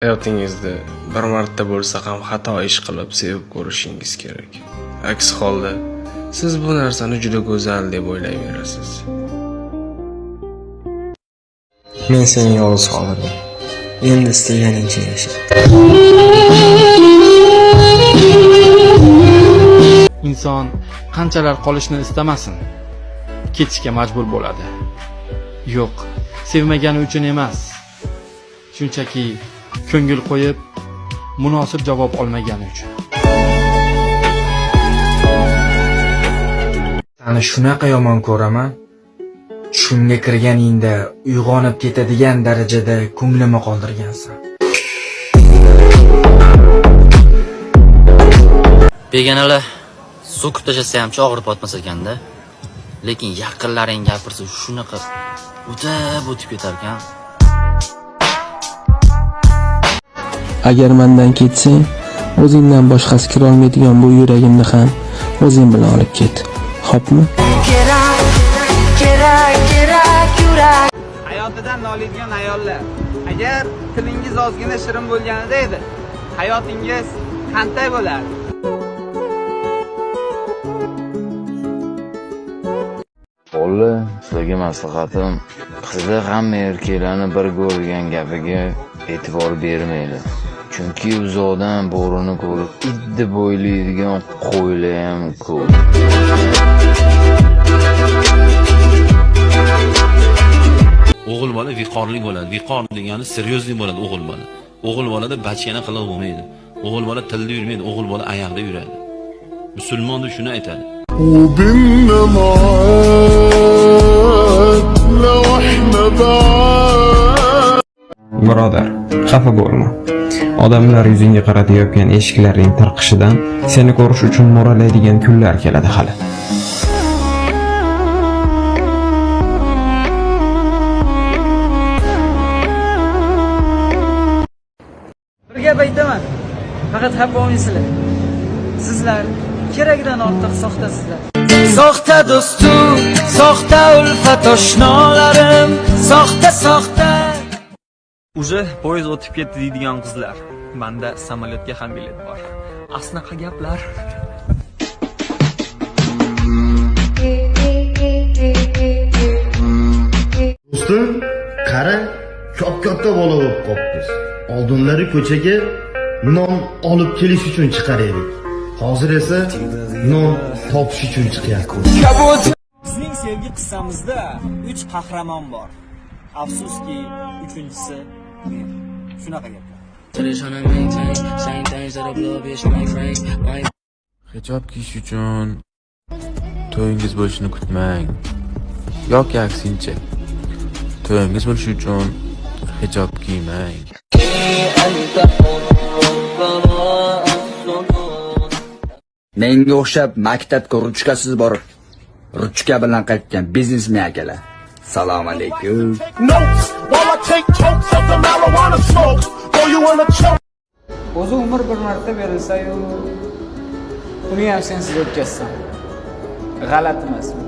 Hayotingizda bir marta bo'lsa ham xato ish qilib sevib ko'rishingiz kerak. Aks holda siz bu narsani juda go'zal deb o'ylayverasiz. Men seni yolg'iz qoldirdim. Endi istaganingcha yasha. Inson qanchalar qolishni istamasin, ketishga majbur bo'ladi. Yo'q, sevmagani uchun emas. Shunchaki ko'ngil qo'yib, munosib javob olmagani uchun. Seni shunaqa yomon ko'raman. Tushimga kirganingda uyg'onib ketadigan darajada ko'nglimni qoldirgansan. Begonalar suv kutib tashlasa ham og'rib o'tmas ekanda. Lekin yaqinlaring gapirsa shunaqa o'tib ketar ekan. Agar mendan ketsang, o'zingdan boshqasi kira olmaydigan bu yuragimni ham o'zing bilan olib ket. Xo'pmi? Hayotidan noliydigan ayollar. Agar tilingiz ozgina shirin bo'lganida edi, hayotingiz qanday bo'lardi? O'g'li, sizlarga maslahatim, qizlar hamma erkaklarni bir ko'rgan gapiga e'tibor bermaydi. Chunki uzoqdan bo'rini ko'rib, iddi bo'ylaydigan qo'ylar ham ko'p. O'g'il bola viqorli bo'ladi. Viqor degani seriozli bo'ladi o'g'il bola. O'g'il bolada bachkana qilib bo'lmaydi. O'g'il bola tilda yurmaydi, o'g'il bola oyoqda yuradi. Musulmon deb shuni aytadi. Birodar, xafa bo'lma. Odamlar yuzingga qaratayotgan eshiklarning tirqishidan seni ko'rish uchun mo'ralaydigan kunlar keladi hali. Bir gap aytaman. Faqat xafa bo'lmaysizlar. Sizlar kerakdan ortiq soxtasizlar. Soxta do'stum, soxta ulfat oshnolarim, soxta. Uje poyezd o'tib ketdi deydigan qizlar. Menda samolyotga ham bilet bor. Asnaqa gaplar. Do'stim, qara, katta bola bo'lib qopmiz. Oldinlari ko'chaga non olib kelish uchun chiqar edik. Hozir esa non topish uchun chiqyapmiz. Bizning sevgi qissamizda 3 qahramon bor. Afsuski, 3-inchisi men. Shunaqa gaplar. Hijob kiyish uchun to'yingiz bo'lishini kutmang. Yoki aksincha, to'yingiz bo'lishi uchun hijob kiymang. Menga o'xshab maktabga ruchkasiz borib, ruchka bilan qaytgan biznesmen akalar. Salom alaykum. O'zi umr bir marta berilsa-yu, uni ham sensiz o'tkazsam. G'alati emasmi?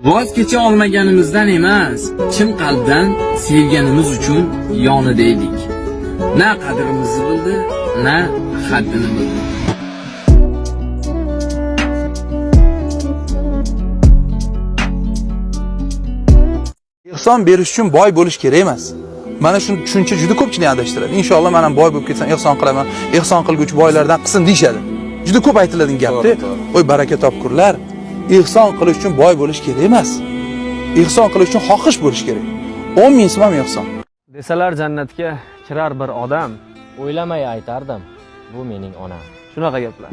Voz kecha olmaganimizdan emas, chin qalbdan sevganimiz uchun yonida edik. Na qadrimizni bildi, na haddini bildi. Ehson berish uchun boy bo'lish kerak emas. Mana shu tushuncha juda ko'pchilik adashtiradi. Inshaalloh men ham boy bo'lib ketsam, ehson qilaman. Ehson qilguvchi boylardan qilsin deyshadi. Juda ko'p aytiladigan gapda. Voy baraka topkurlar. Ehson qilish uchun boy bo'lish kerak emas. Ehson qilish uchun xohish bo'lish kerak. 10 ming so'm ham ehson. Desalar jannatga kirar bir odam, O'ylamay aytardim, bu mening onam. shunaqa gaplar.